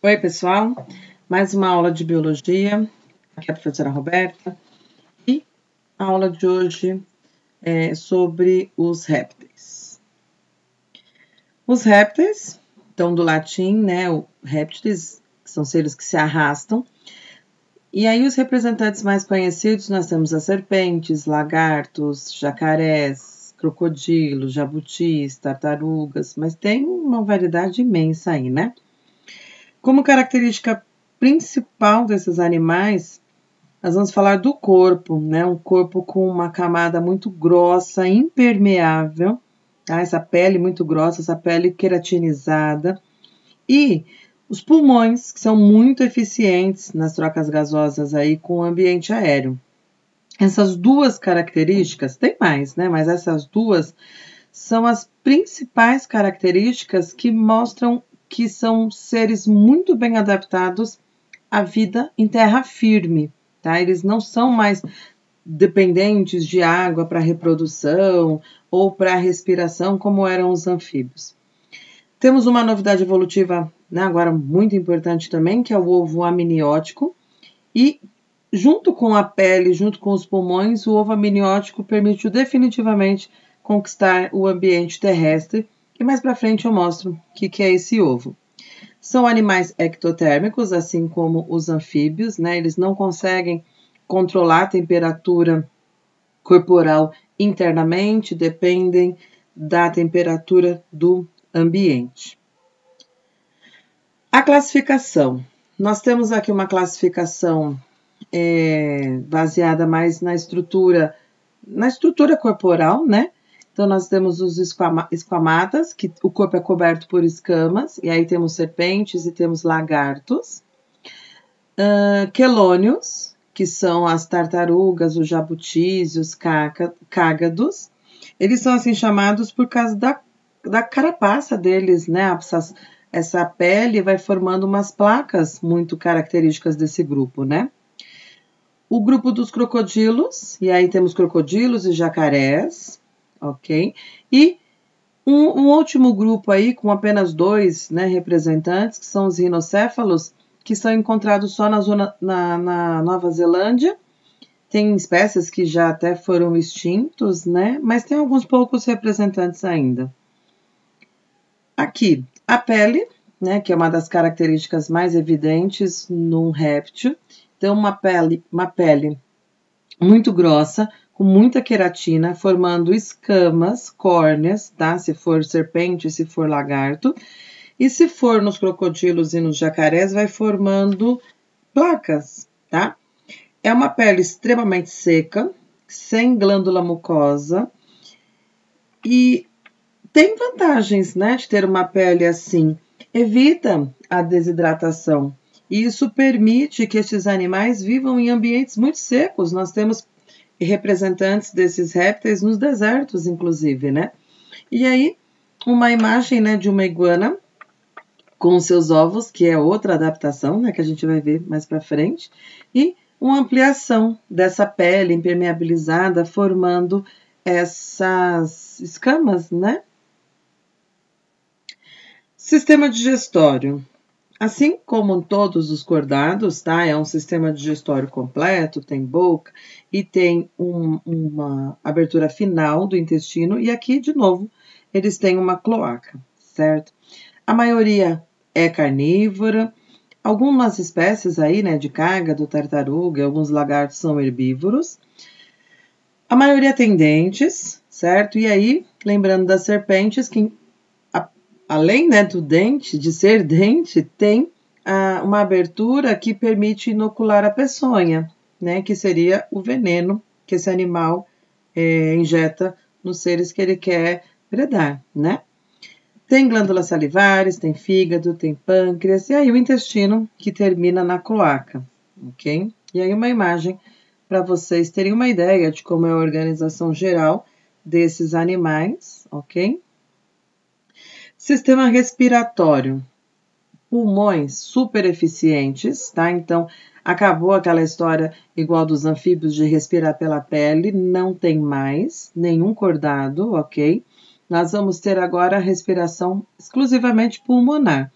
Oi, pessoal. Mais uma aula de biologia. Aqui é a professora Roberta. E a aula de hoje é sobre os répteis. Os répteis, então do latim, né, o répteis, que são seres que se arrastam. E aí os representantes mais conhecidos, nós temos as serpentes, lagartos, jacarés, crocodilos, jabutis, tartarugas, mas tem uma variedade imensa aí, né? Como característica principal desses animais, nós vamos falar do corpo, né? Um corpo com uma camada muito grossa, impermeável, tá? Essa pele muito grossa, essa pele queratinizada. E os pulmões, que são muito eficientes nas trocas gasosas aí com o ambiente aéreo. Essas duas características, tem mais, né? Mas essas duas são as principais características que mostram que são seres muito bem adaptados à vida em terra firme, tá? Eles não são mais dependentes de água para reprodução ou para respiração como eram os anfíbios. Temos uma novidade evolutiva, né, agora muito importante também, que é o ovo amniótico, e junto com a pele, junto com os pulmões, o ovo amniótico permitiu definitivamente conquistar o ambiente terrestre, e mais para frente eu mostro o que é esse ovo. São animais ectotérmicos, assim como os anfíbios, né? Eles não conseguem controlar a temperatura corporal internamente, dependem da temperatura do ambiente. A classificação. Nós temos aqui uma classificação baseada mais na estrutura corporal, né? Então, nós temos os esquamatas, que o corpo é coberto por escamas, e aí temos serpentes e temos lagartos. Quelônios, que são as tartarugas, os jabutis, os cágados. Eles são assim chamados por causa da carapaça deles, né? Essa pele vai formando umas placas muito características desse grupo, né? O grupo dos crocodilos, e aí temos crocodilos e jacarés, ok? E um último grupo aí, com apenas dois, né, representantes, que são os rinocéfalos, que são encontrados só na Nova Zelândia. Tem espécies que já até foram extintos, né? Mas tem alguns poucos representantes ainda. Aqui, a pele, né, que é uma das características mais evidentes num réptil. Então, uma pele muito grossa, com muita queratina, formando escamas, córneas, tá? Se for serpente, se for lagarto. E se for nos crocodilos e nos jacarés, vai formando placas, tá? É uma pele extremamente seca, sem glândula mucosa. E tem vantagens, né, de ter uma pele assim. Evita a desidratação. E isso permite que esses animais vivam em ambientes muito secos. Nós temos representantes desses répteis nos desertos, inclusive, né? E aí, uma imagem, né, de uma iguana com seus ovos, que é outra adaptação, né, que a gente vai ver mais para frente, e uma ampliação dessa pele impermeabilizada, formando essas escamas, né? Sistema digestório. Assim como todos os cordados, tá? É um sistema digestório completo, tem boca e tem uma abertura final do intestino. E aqui, de novo, eles têm uma cloaca, certo? A maioria é carnívora. Algumas espécies aí, né, de cágado, tartaruga e alguns lagartos são herbívoros. A maioria tem dentes, certo? E aí, lembrando das serpentes, que além, né, do dente, de ser dente, tem uma abertura que permite inocular a peçonha, né, que seria o veneno que esse animal injeta nos seres que ele quer predar, né? Tem glândulas salivares, tem fígado, tem pâncreas, e aí o intestino que termina na cloaca, ok? E aí uma imagem para vocês terem uma ideia de como é a organização geral desses animais, ok? Sistema respiratório. Pulmões super eficientes, tá? Então, acabou aquela história igual dos anfíbios de respirar pela pele, não tem mais nenhum cordado, ok? Nós vamos ter agora a respiração exclusivamente pulmonar.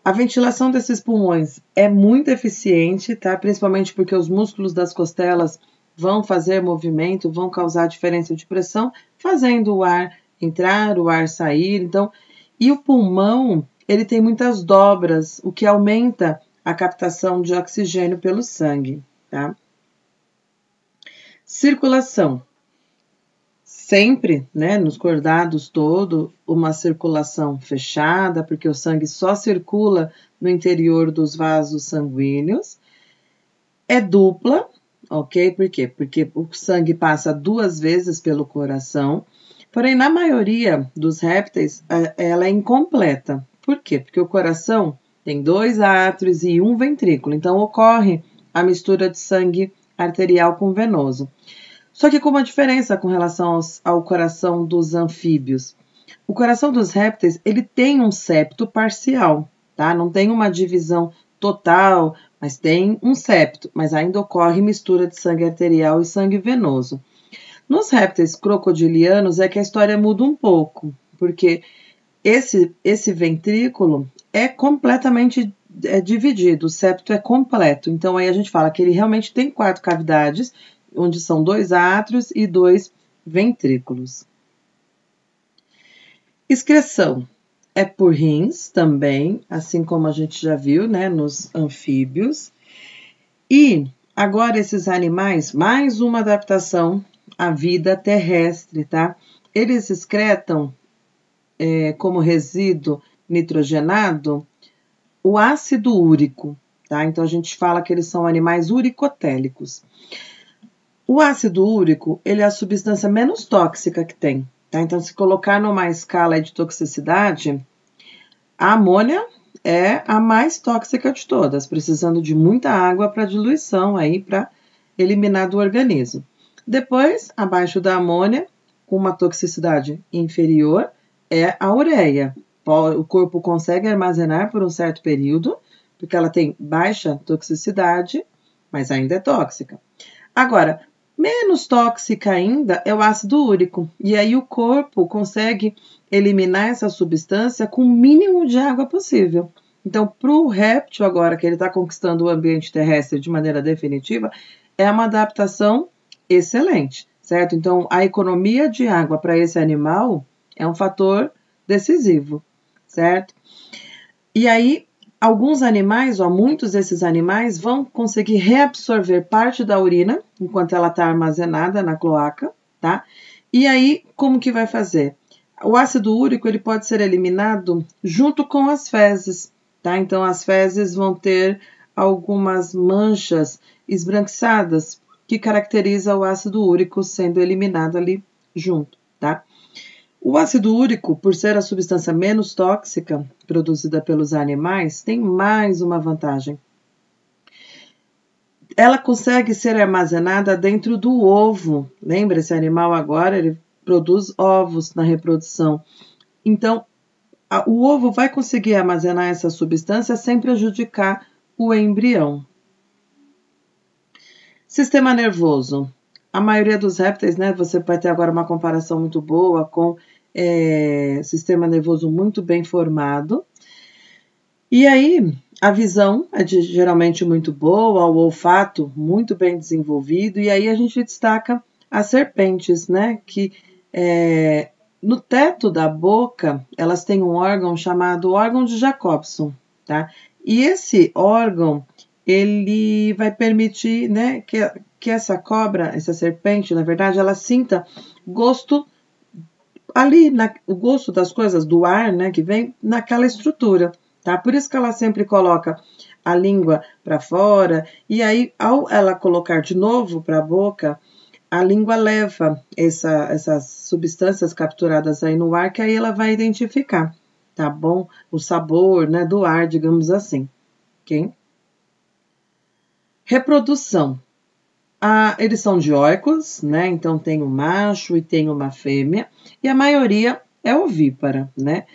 A ventilação desses pulmões é muito eficiente, tá? Principalmente porque os músculos das costelas vão fazer movimento, vão causar diferença de pressão, fazendo o ar entrar, o ar sair. Então, e o pulmão, ele tem muitas dobras, o que aumenta a captação de oxigênio pelo sangue, tá? Circulação. Sempre, né, nos cordados todo, uma circulação fechada, porque o sangue só circula no interior dos vasos sanguíneos. É dupla, ok? Por quê? Porque o sangue passa 2 vezes pelo coração, porém, na maioria dos répteis, ela é incompleta. Por quê? Porque o coração tem 2 átrios e 1 ventrículo, então ocorre a mistura de sangue arterial com venoso. Só que com uma diferença com relação ao coração dos anfíbios. O coração dos répteis, ele tem um septo parcial, tá? Não tem uma divisão total, mas tem um septo, mas ainda ocorre mistura de sangue arterial e sangue venoso. Nos répteis crocodilianos é que a história muda um pouco, porque esse ventrículo é completamente dividido, o septo é completo. Então aí a gente fala que ele realmente tem 4 cavidades, onde são 2 átrios e 2 ventrículos. Excreção é por rins também, assim como a gente já viu, né, nos anfíbios. E agora esses animais, mais uma adaptação à vida terrestre, tá? Eles excretam como resíduo nitrogenado o ácido úrico, tá? Então a gente fala que eles são animais uricotélicos. O ácido úrico, ele é a substância menos tóxica que tem, tá? Então, se colocar numa escala de toxicidade, a amônia é a mais tóxica de todas, precisando de muita água para diluição aí, para eliminar do organismo. Depois, abaixo da amônia, com uma toxicidade inferior, é a ureia. O corpo consegue armazenar por um certo período, porque ela tem baixa toxicidade, mas ainda é tóxica. Agora, menos tóxica ainda é o ácido úrico, e aí o corpo consegue eliminar essa substância com o mínimo de água possível. Então, para o réptil agora, que ele está conquistando o ambiente terrestre de maneira definitiva, é uma adaptação excelente, certo? Então, a economia de água para esse animal é um fator decisivo, certo? E aí, alguns animais, ou muitos desses animais, vão conseguir reabsorver parte da urina enquanto ela está armazenada na cloaca, tá? E aí, como que vai fazer? O ácido úrico, ele pode ser eliminado junto com as fezes, tá? Então, as fezes vão ter algumas manchas esbranquiçadas que caracteriza o ácido úrico sendo eliminado ali junto, tá? O ácido úrico, por ser a substância menos tóxica produzida pelos animais, tem mais uma vantagem. Ela consegue ser armazenada dentro do ovo. Lembra, esse animal agora, ele produz ovos na reprodução. Então, o ovo vai conseguir armazenar essa substância sem prejudicar o embrião. Sistema nervoso. A maioria dos répteis, né, você vai ter agora uma comparação muito boa com sistema nervoso muito bem formado. E aí, a visão é geralmente muito boa, o olfato muito bem desenvolvido, e aí a gente destaca as serpentes, né, que no teto da boca, elas têm um órgão chamado órgão de Jacobson, tá? E esse órgão, ele vai permitir, né, que essa cobra, essa serpente, na verdade, ela sinta gosto ali, o gosto das coisas, do ar, né, que vem naquela estrutura, tá? Por isso que ela sempre coloca a língua para fora, e aí, ao ela colocar de novo para a boca, a língua leva essas substâncias capturadas aí no ar, que aí ela vai identificar, tá bom? O sabor, né, do ar, digamos assim, ok? Reprodução. Eles são dioicos, né? Então tem um macho e tem uma fêmea, e a maioria é ovípara, né?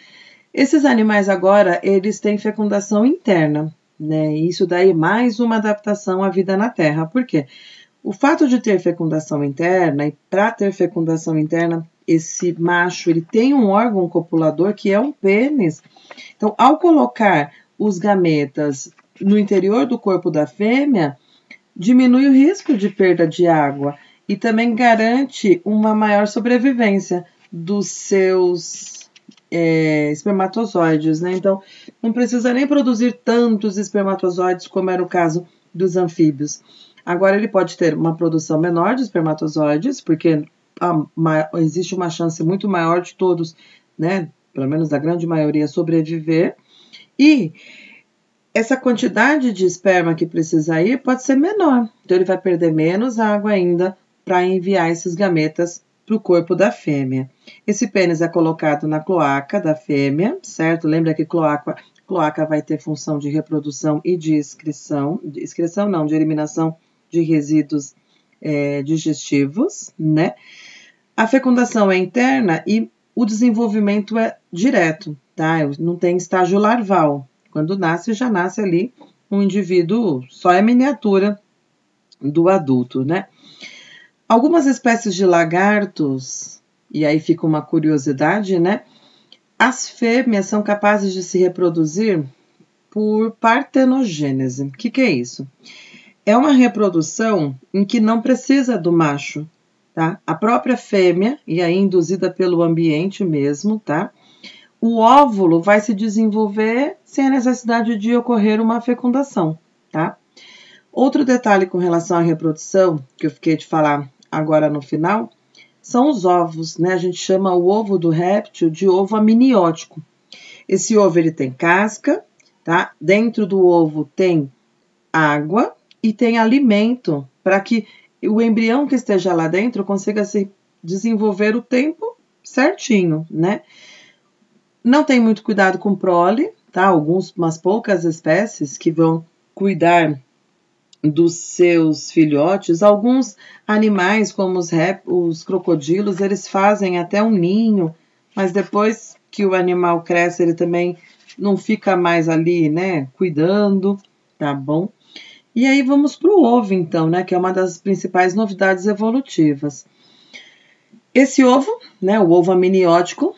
Esses animais agora, eles têm fecundação interna, né? E isso daí é mais uma adaptação à vida na Terra. Por quê? O fato de ter fecundação interna, e para ter fecundação interna, esse macho, ele tem um órgão copulador que é um pênis. Então, ao colocar os gametas no interior do corpo da fêmea, diminui o risco de perda de água e também garante uma maior sobrevivência dos seus espermatozoides, né? Então, não precisa nem produzir tantos espermatozoides como era o caso dos anfíbios. Agora, ele pode ter uma produção menor de espermatozoides, porque existe uma chance muito maior de todos, né? Pelo menos da grande maioria, sobreviver. E essa quantidade de esperma que precisa ir pode ser menor. Então, ele vai perder menos água ainda para enviar esses gametas para o corpo da fêmea. Esse pênis é colocado na cloaca da fêmea, certo? Lembra que cloaca vai ter função de reprodução e de de eliminação de resíduos digestivos, né? A fecundação é interna e o desenvolvimento é direto, tá? Não tem estágio larval. Quando nasce, já nasce ali um indivíduo, só é miniatura do adulto, né? Algumas espécies de lagartos, e aí fica uma curiosidade, né? As fêmeas são capazes de se reproduzir por partenogênese. O que é isso? É uma reprodução em que não precisa do macho, tá? A própria fêmea, e aí induzida pelo ambiente mesmo, tá? O óvulo vai se desenvolver sem a necessidade de ocorrer uma fecundação, tá? Outro detalhe com relação à reprodução, que eu fiquei de falar agora no final, são os ovos, né? A gente chama o ovo do réptil de ovo amniótico. Esse ovo, ele tem casca, tá? Dentro do ovo tem água e tem alimento para que o embrião que esteja lá dentro consiga se desenvolver o tempo certinho, né? Não tem muito cuidado com prole, tá? Umas poucas espécies que vão cuidar dos seus filhotes. Alguns animais, como os crocodilos, eles fazem até um ninho, mas depois que o animal cresce, ele também não fica mais ali, né, cuidando, tá bom? E aí vamos para o ovo, então, né, que é uma das principais novidades evolutivas. Esse ovo, né, o ovo amniótico,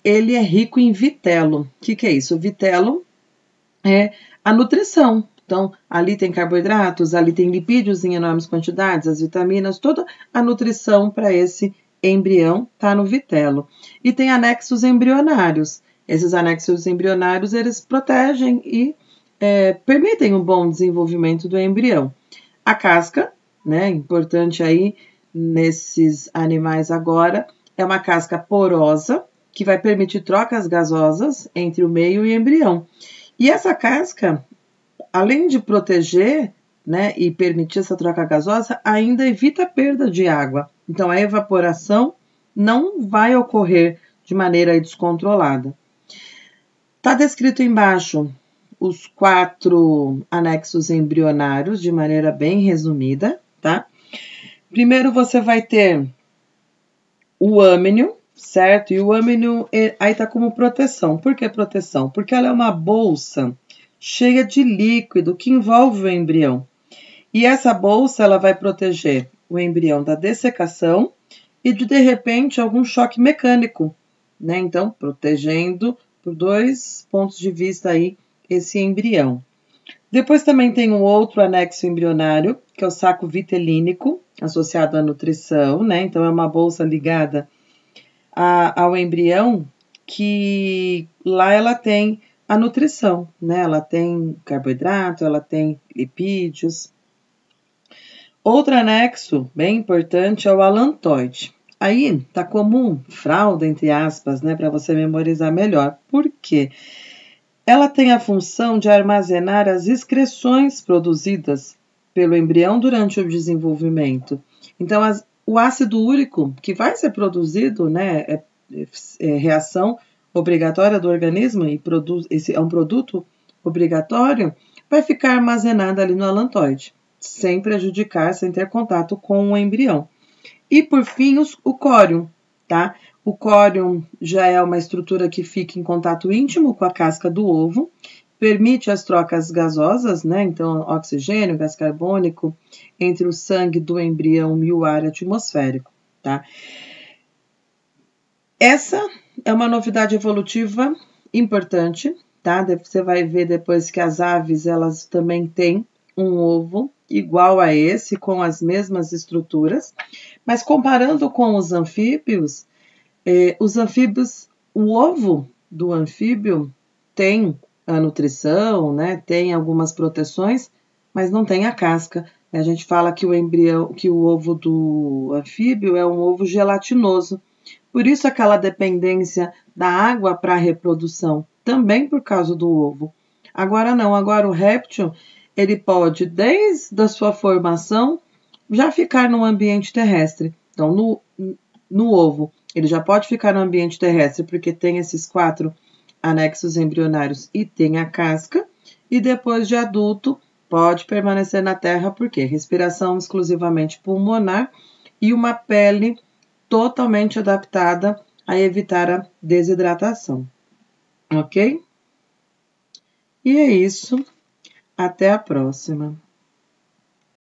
ele é rico em vitelo. O que é isso? O vitelo é a nutrição. Então, ali tem carboidratos, ali tem lipídios em enormes quantidades, as vitaminas, toda a nutrição para esse embrião está no vitelo. E tem anexos embrionários. Esses anexos embrionários, eles protegem e permitem um bom desenvolvimento do embrião. A casca, né, importante aí nesses animais agora, é uma casca porosa, que vai permitir trocas gasosas entre o meio e o embrião. E essa casca, além de proteger, né, e permitir essa troca gasosa, ainda evita a perda de água. Então, a evaporação não vai ocorrer de maneira descontrolada. Está descrito embaixo os 4 anexos embrionários, de maneira bem resumida, tá? Primeiro, você vai ter o âmenio, certo? E o âmenio aí tá como proteção. Por que proteção? Porque ela é uma bolsa cheia de líquido que envolve o embrião. E essa bolsa, ela vai proteger o embrião da dessecação e de repente, algum choque mecânico, né? Então, protegendo por 2 pontos de vista aí esse embrião. Depois também tem um outro anexo embrionário, que é o saco vitelínico, associado à nutrição, né? Então, é uma bolsa ligada ao embrião, que lá ela tem a nutrição, né? Ela tem carboidrato, ela tem lipídios. Outro anexo bem importante é o alantoide. Aí tá comum, fralda, entre aspas, né? Para você memorizar melhor. Por quê? Ela tem a função de armazenar as excreções produzidas pelo embrião durante o desenvolvimento. Então, o ácido úrico que vai ser produzido, né, é reação obrigatória do organismo e esse é um produto obrigatório, vai ficar armazenado ali no alantoide, sem prejudicar, sem ter contato com o embrião. E, por fim, o córium, tá? O córium já é uma estrutura que fica em contato íntimo com a casca do ovo, permite as trocas gasosas, né? Então, oxigênio, gás carbônico, entre o sangue do embrião e o ar atmosférico, tá? Essa é uma novidade evolutiva importante, tá? Você vai ver depois que as aves, elas também têm um ovo igual a esse, com as mesmas estruturas. Mas comparando com os anfíbios, o ovo do anfíbio tem a nutrição, né? Tem algumas proteções, mas não tem a casca. A gente fala que o embrião, que o ovo do anfíbio é um ovo gelatinoso. Por isso aquela dependência da água para a reprodução, também por causa do ovo. Agora não, agora o réptil, ele pode, desde a sua formação, já ficar no ambiente terrestre. Então, no ovo, ele já pode ficar no ambiente terrestre, porque tem esses 4 anexos embrionários e tem a casca, e depois de adulto, pode permanecer na terra, porque respiração exclusivamente pulmonar e uma pele totalmente adaptada a evitar a desidratação, ok? E é isso, até a próxima.